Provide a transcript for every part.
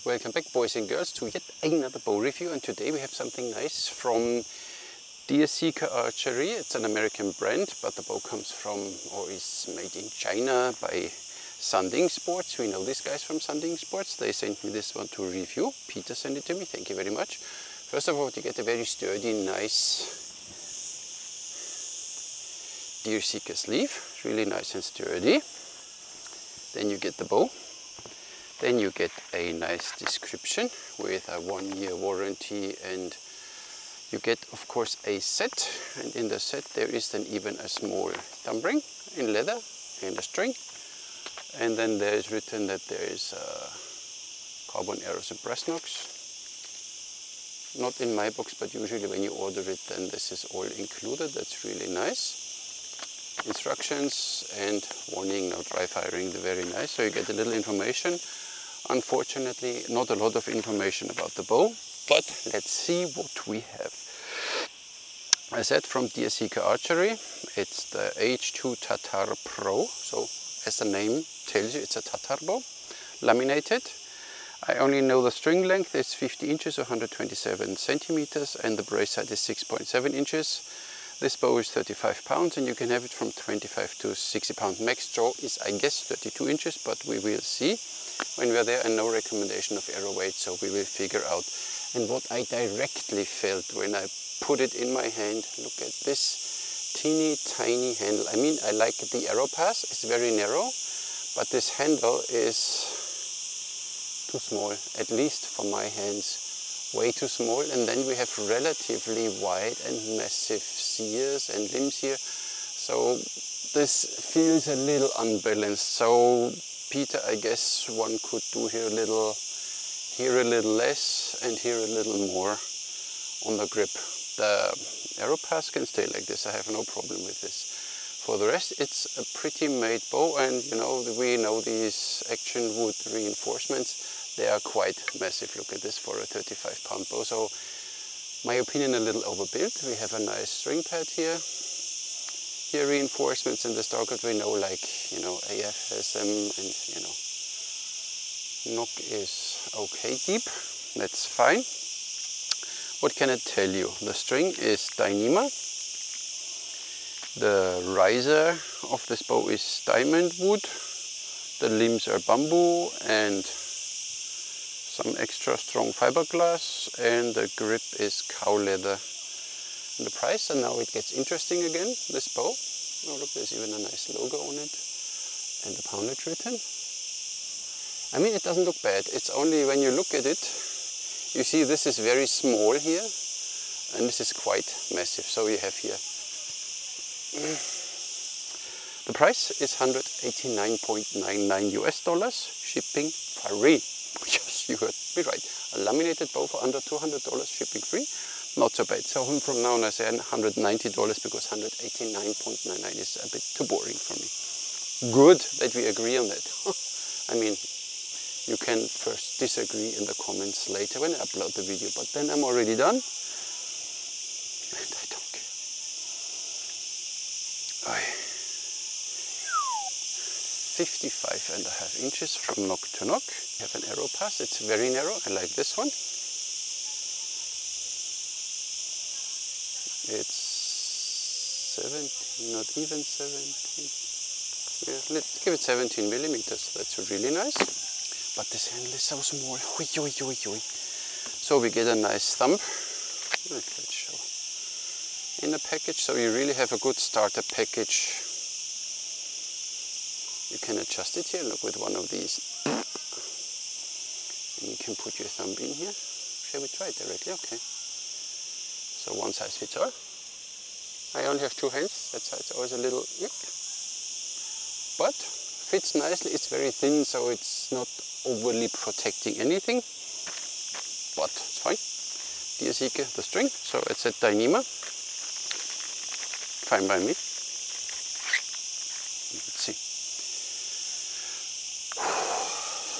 Welcome back, boys and girls, to yet another bow review, and today we have something nice from Deerseeker Archery. It's an American brand, but the bow comes from, or is made in China by Sanding Sports. We know these guys from Sanding Sports. They sent me this one to review. Peter sent it to me, thank you very much. First of all, you get a very sturdy, nice Deerseeker sleeve, really nice and sturdy. Then you get the bow. Then you get a nice description with a 1-year warranty, and you get of course a set, and in the set there is then even a small thumb ring in leather and a string, and then there is written that there is carbon arrows and brass knocks. Not in my box, but usually when you order it then this is all included. That's really nice. Instructions and warning, no dry firing, very nice. So you get a little information. Unfortunately, not a lot of information about the bow, but let's see what we have. I said from Deerseeker Archery, it's the H2 Tatar Pro. So as the name tells you, it's a Tatar bow, laminated. I only know the string length is 50 inches or 127 centimeters, and the brace height is 6.7 inches. This bow is 35 pounds, and you can have it from 25 to 60 pounds. Max draw is, I guess, 32 inches, but we will see when we are there, and no recommendation of arrow weight, so we will figure out. And what I directly felt when I put it in my hand, look at this teeny tiny handle. I mean, I like the arrow pass, it's very narrow, but this handle is too small, at least for my hands, way too small. And then we have relatively wide and massive sears and limbs here, so this feels a little unbalanced. So Peter, I guess one could do here a little less, and here a little more on the grip. The arrow pass can stay like this, I have no problem with this. For the rest, it's a pretty made bow, and you know, we know these action wood reinforcements, they are quite massive. Look at this for a 35-pound bow. So my opinion, a little overbuilt. We have a nice string pad here. Here reinforcements in the Starkert we know, like, you know, AF has them, and you know, knock is okay deep, that's fine. What can I tell you? The string is Dyneema. The riser of this bow is diamond wood. The limbs are bamboo and some extra strong fiberglass, and the grip is cow leather. And the price, and now it gets interesting again, this bow. Oh look, there's even a nice logo on it, and the poundage written. I mean, it doesn't look bad, it's only when you look at it, you see this is very small here, and this is quite massive. So you have here, the price is $189.99 US, shipping free. Yes, you heard me right. A laminated bow for under $200, shipping free. Not so bad. So from now on I say $190, because $189.99 is a bit too boring for me. Good that we agree on that. I mean, you can first disagree in the comments later when I upload the video, but then I'm already done, and I don't care. 55.5 inches from knock to knock. We have an arrow pass, it's very narrow, I like this one. It's 17, not even 17. Yeah, let's give it 17 millimeters, that's really nice. But this handle is so small. Oi, oi, oi, oi. So we get a nice thumb. Let's show. In a package, so you really have a good starter package. You can adjust it here, look, with one of these. And you can put your thumb in here. Shall we try it directly? Okay. So one size fits all. I only have two hands, that's why it's always a little yuck. But fits nicely, it's very thin, so it's not overly protecting anything. But it's fine. Deerseeker, the string, so it's a Dyneema. Fine by me. Let's see.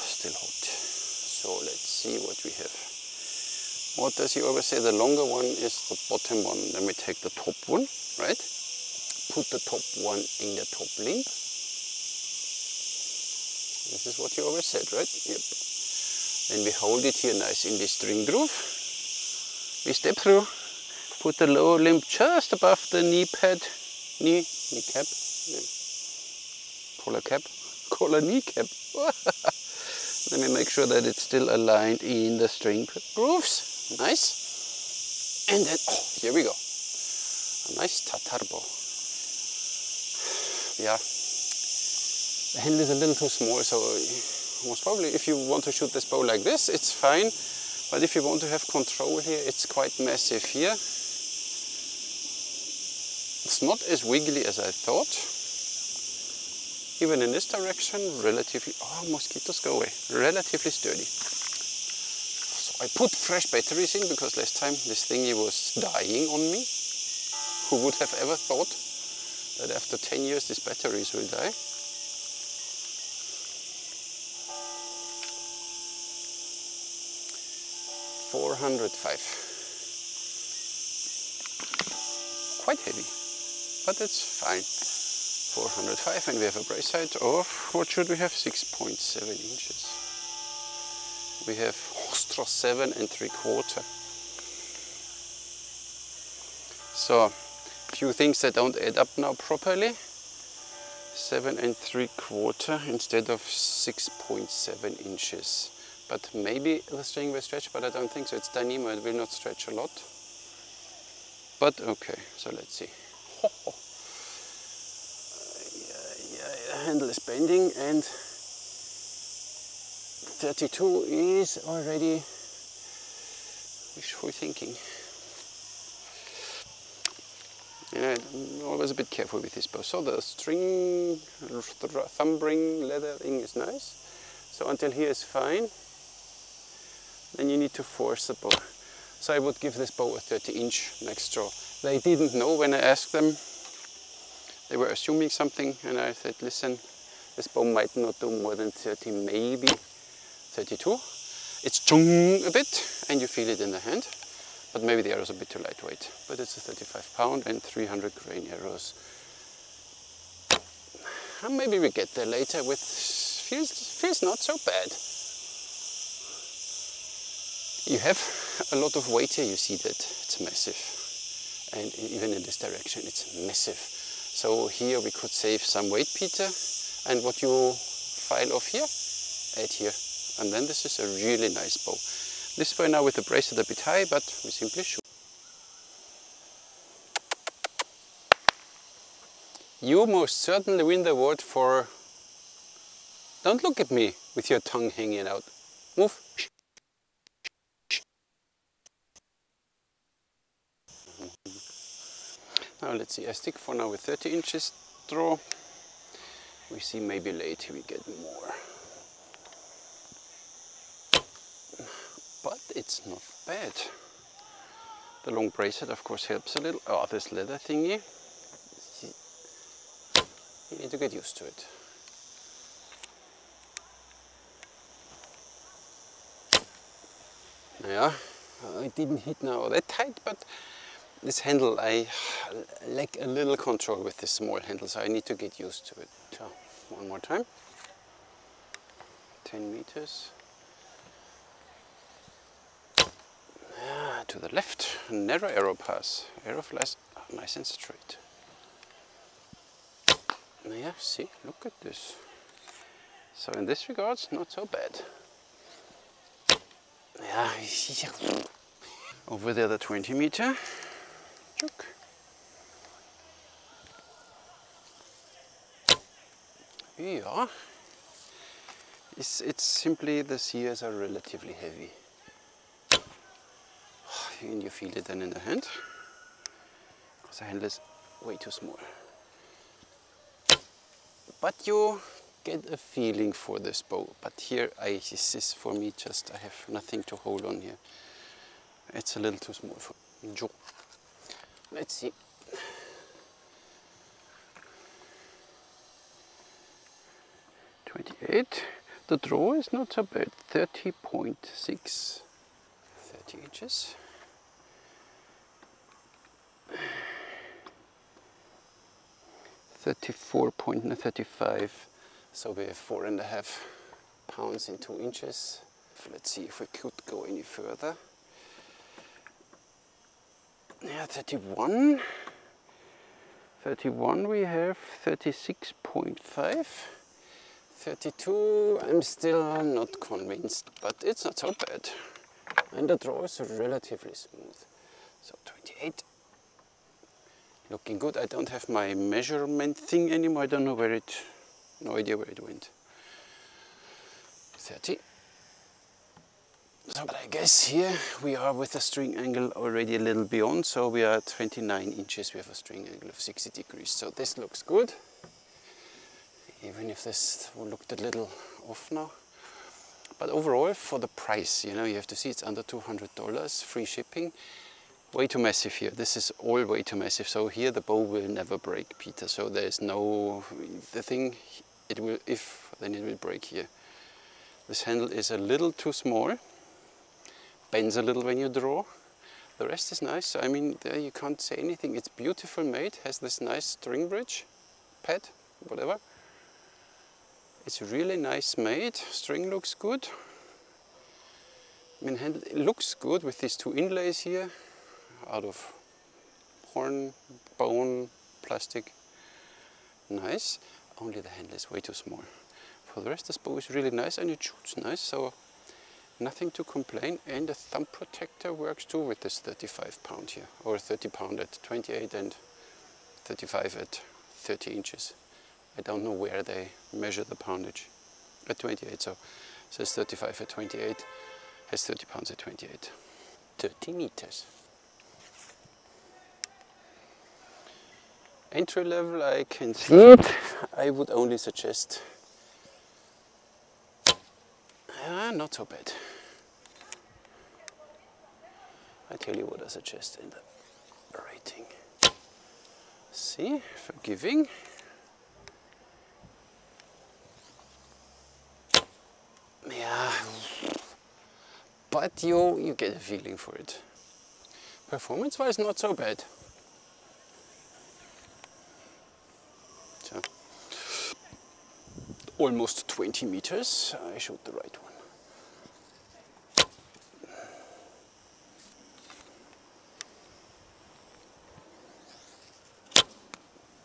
Still hot. So let's see what we have. What does he always say? The longer one is the bottom one. Then we take the top one, right? Put the top one in the top limb. This is what you always said, right? Yep. Then we hold it here nice in this string groove. We step through, put the lower limb just above the knee pad, knee cap, collar kneecap. Let me make sure that it's still aligned in the string grooves. Nice. And then, oh, here we go. A nice Tatar bow. Yeah, the handle is a little too small, so most probably if you want to shoot this bow like this, it's fine. But if you want to have control here, it's quite massive here. It's not as wiggly as I thought. Even in this direction, relatively, oh, mosquitoes go away, relatively sturdy. So I put fresh batteries in because last time this thingy was dying on me. Who would have ever thought that after 10 years these batteries will die? $405. Quite heavy, but it's fine. 405, and we have a brace height of, what should we have? 6.7 inches. We have 7 3/4. So, a few things that don't add up now properly. 7 3/4 instead of 6.7 inches. But maybe the string will stretch, but I don't think so. It's Dyneema, it will not stretch a lot. But okay, so let's see. The handle is bending, and 32 is already wishful thinking. Yeah, I'm always a bit careful with this bow. So the string, thumb ring leathering is nice. So until here is fine. Then you need to force the bow. So I would give this bow a 30-inch max draw. They didn't know when I asked them. They were assuming something, and I said, listen, this bow might not do more than 30, maybe 32. It's chung a bit, and you feel it in the hand. But maybe the arrow is a bit too lightweight. But it's a 35 pound and 300 grain arrows. And maybe we get there later with, feels not so bad. You have a lot of weight here, you see that it's massive. And even in this direction, it's massive. So here we could save some weight, Peter. And what you file off here, add here. And then this is a really nice bow. This way now with the bracelet a bit high, but we simply shoot. You most certainly win the award for... Don't look at me with your tongue hanging out. Move. Now let's see, I stick for now with 30 inches draw. We see maybe later we get more. But it's not bad. The long bracelet of course helps a little. Oh, this leather thingy. You need to get used to it. Yeah, it didn't hit now that tight, but this handle, I lack a little control with this small handle, so I need to get used to it. So, one more time. 10 meters. To the left, narrow arrow pass. Arrow flies nice and straight. Yeah, see, look at this. So in this regards, not so bad. Yeah, over there the 20 meter. Chook. Yeah, it's simply the sears are relatively heavy. And you feel it then in the hand, because the handle is way too small. But you get a feeling for this bow. But here, this is for me just, I have nothing to hold on here. It's a little too small for me. Let's see. .28. The draw is not so bad. 30.6. 30 inches. 34.35, so we have 4.5 pounds in 2 inches. Let's see if we could go any further. Yeah, 31. 31 we have, 36.5. 32, I'm still not convinced, but it's not so bad. And the draw is relatively smooth. So 28. Looking good. I don't have my measurement thing anymore. I don't know where it, no idea where it went. 30. So, but I guess here we are with the string angle already a little beyond. So we are at 29 inches. We have a string angle of 60 degrees. So this looks good. Even if this looked a little off now. But overall, for the price, you know, you have to see it's under $200, free shipping. Way too massive here. This is all way too massive. So here the bow will never break, Peter. So there is no, the thing, it will, if, then it will break here. This handle is a little too small. Bends a little when you draw. The rest is nice. I mean, there you can't say anything. It's beautiful made. Has this nice string bridge, pad, whatever. It's really nice made. String looks good. I mean, handle it looks good with these two inlays here, out of horn, bone, plastic. Nice. Only the handle is way too small. For the rest, this bow is really nice and it shoots nice. So nothing to complain. And the thumb protector works too with this 35 pound here, or 30 pound at 28 and 35 at 30 inches. I don't know where they measure the poundage. At 28, so it says 35 at 28, has 30 pounds at 28. 30 meters. Entry level, I can see it. I would only suggest, not so bad. I tell you what I suggest in the rating. See, forgiving. Yeah, but you get a feeling for it. Performance-wise, not so bad. So, almost 20 meters. I showed the right one.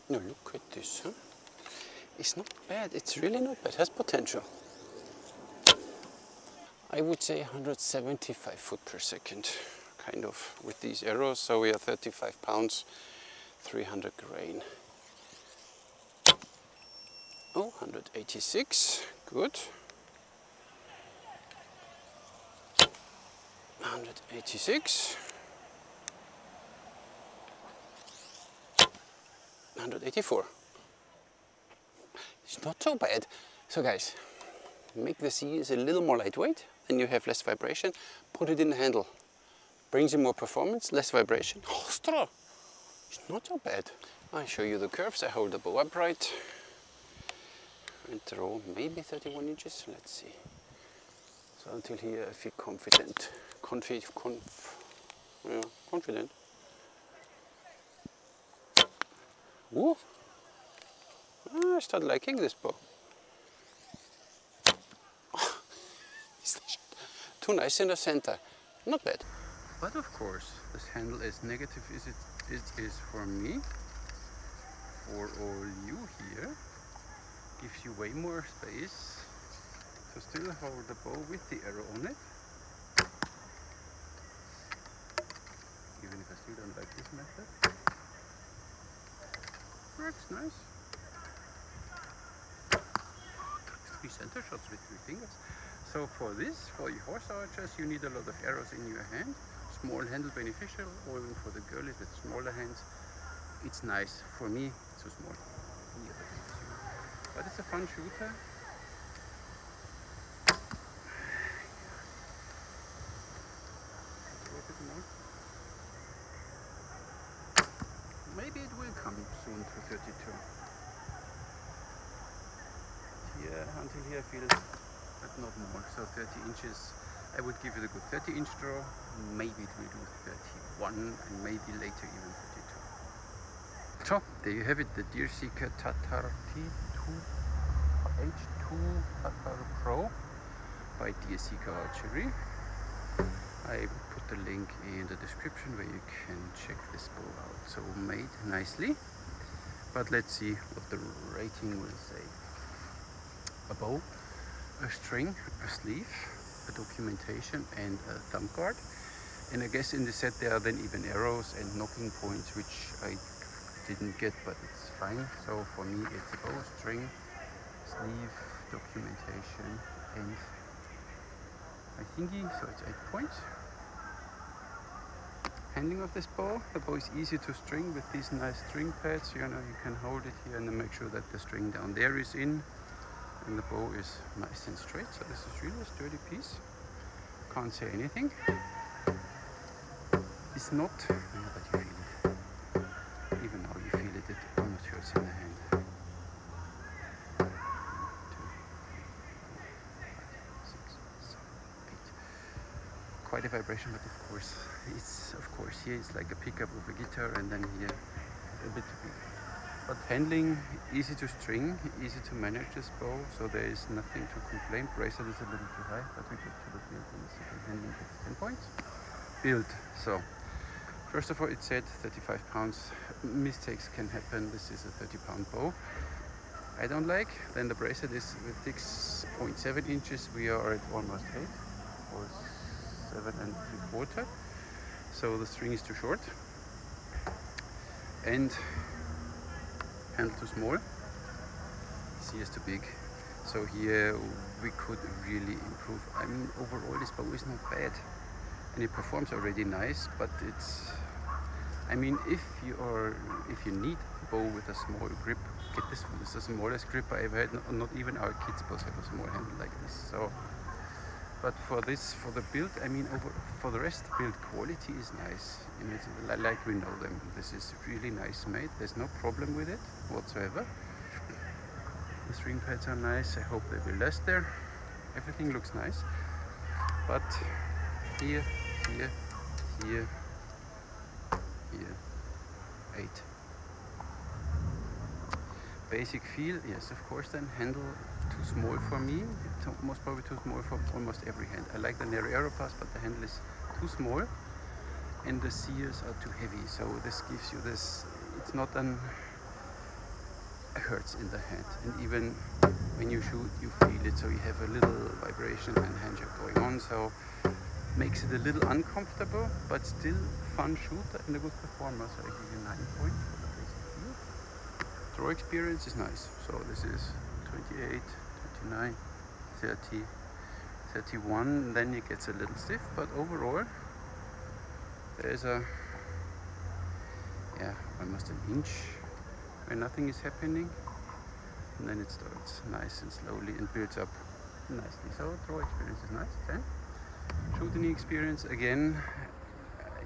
No, look at this, huh? It's not bad. It's really not bad. It has potential. I would say 175 foot per second, kind of, with these arrows. So we are 35 pounds, 300 grain. Oh, 186, good. 186. 184. It's not so bad. So guys, make the seals a little more lightweight, then you have less vibration. Put it in the handle. Brings you more performance, less vibration. Ostro! It's not so bad. I show you the curves. I hold the bow upright and throw maybe 31 inches. Let's see. So until here I feel confident. Yeah, confident. Ooh. I start liking this bow. Too nice in the center. Not bad. But of course, this handle, as negative as it is for me, for all you here, gives you way more space to still hold the bow with the arrow on it. Even if I still don't like this method. Works nice. 3 center shots with 3 fingers. So for this, for your horse archers, you need a lot of arrows in your hand. Small handle beneficial, or even for the girlies with smaller hands. It's nice. For me, it's too small. But it's a fun shooter. Maybe it will come soon to 32. Here, until here I feel, but not more. So 30 inches, I would give it a good 30-inch draw. Maybe it will do 31 and maybe later even 32. So there you have it, the Deerseeker Tatar H2 Tatar Pro. by Deerseeker Archery. I will put the link in the description where you can check this bow out. So made nicely, but let's see what the rating will say. A bow, a string, a sleeve, a documentation and a thumb guard. And I guess in the set there are then even arrows and knocking points, which I didn't get, but it's fine. So for me it's a bow, string, sleeve, documentation and my thingy, so it's 8 points. Handling of this bow, the bow is easy to string with these nice string pads. You know, you can hold it here and then make sure that the string down there is in and the bow is nice and straight. So this is really a sturdy piece. Can't say anything. It's not, yeah, but you feel it. Even now you feel it, it almost hurts in the hand. Quite a vibration, but of course here it's like a pickup of a guitar, and then here a bit big. But handling, easy to string, easy to manage this bow, so there is nothing to complain. Bracelet is a little too high, but we get to the build in a second. Handling gets 10 points. Build, so first of all it said 35 pounds. Mistakes can happen. This is a 30-pound bow. I don't like. Then the bracelet is with 6.7 inches. We are at almost 8 or 7 3/4, so the string is too short and handle too small, C is too big. So here we could really improve. I mean, overall this bow is not bad and it performs already nice, but it's, I mean, if you need a bow with a small grip, get this one. This is the smallest grip I ever had. Not even our kids bows have a small handle like this. So but for this, for the build, I mean, for the rest, build quality is nice. You know, it's like we know them. This is really nice made. There's no problem with it whatsoever. The string pads are nice. I hope they will last there. Everything looks nice. But here, 8. Basic feel, yes, of course. Then handle too small for me, most probably too small for almost every hand. I like the narrow arrow pass, but the handle is too small and the sears are too heavy. So this gives you this, it's not it hurts in the hand, and even when you shoot you feel it, so you have a little vibration and handshake going on, so makes it a little uncomfortable, but still fun shooter and a good performer. So I give you 9 points for the basic feel. Draw experience is nice, so this is 28, 29, 30, 31, then it gets a little stiff, but overall there's almost an inch where nothing is happening, and then it starts nice and slowly and builds up nicely. So draw experience is nice. 10. Shooting experience, again,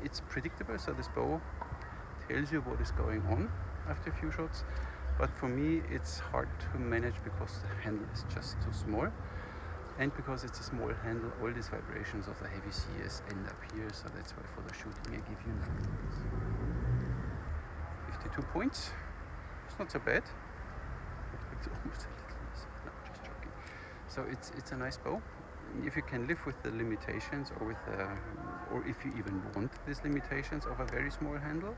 it's predictable, so this bow tells you what is going on after a few shots. But for me it's hard to manage because the handle is just too small, and because it's a small handle, all these vibrations of the heavy sears end up here, so that's why for the shooting I give you 9 points. 52 points, it's not so bad. It's almost a little easy. No, just joking. So it's a nice bow. If you can live with the limitations, or or if you even want these limitations of a very small handle,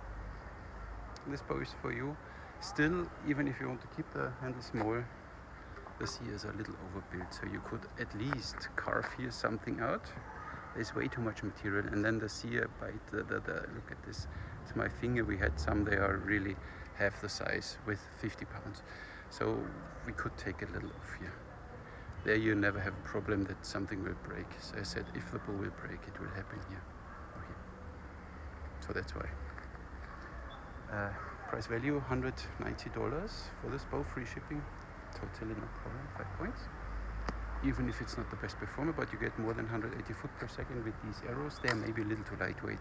this bow is for you. Still, even if you want to keep the handle small, the sears are a little overbuilt, so you could at least carve here something out. There's way too much material, and then the sear bite, look at this, it's my finger. We had some, they are really half the size with 50 pounds. So we could take a little off here. There you never have a problem that something will break. So I said, if the bow will break, it will happen here or here. So that's why. Price value $190 for this bow, free shipping, totally no problem. 5 points. Even if it's not the best performer, but you get more than 180 foot per second with these arrows. They may be a little too lightweight,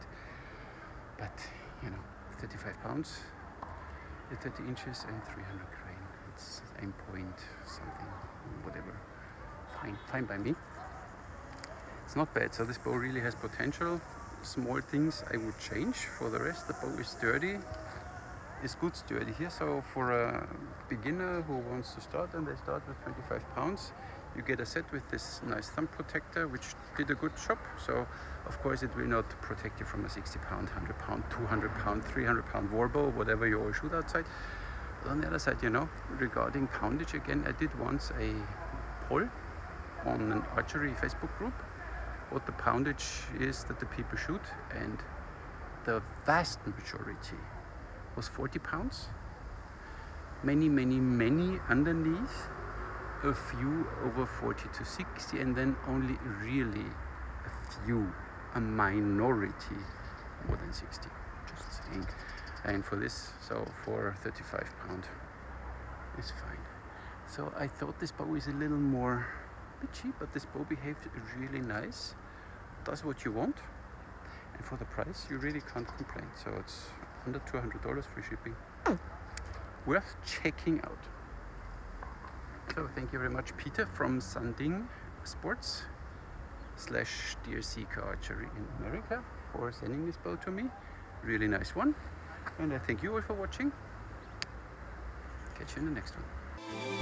but you know, 35 pounds, 30 inches and 300 grain. It's aim point something, whatever. Fine by me. It's not bad. So this bow really has potential. Small things I would change. For the rest, the bow is sturdy. Is good sturdy here. So for a beginner who wants to start, and they start with 25 pounds, You get a set with this nice thumb protector, which did a good job. So, of course, it will not protect you from a 60 pound, 100 pound, 200 pound, 300 pound warbow, whatever you all shoot outside. But on the other side, you know, regarding poundage, again, I did once a poll on an archery Facebook group, what the poundage is that the people shoot, and the vast majority was 40 pounds. Many underneath, a few over 40 to 60, and then only really a few, a minority, more than 60, just saying. And for this, so for 35 pound is fine. So I thought this bow is a little more cheap, but this bow behaves really nice, does what you want, and for the price you really can't complain. So it's under $200 free shipping, worth checking out. So thank you very much, Peter from Sanding Sports / Deerseeker Archery in America, for sending this bow to me. Really nice one, and I thank you all for watching. Catch you in the next one.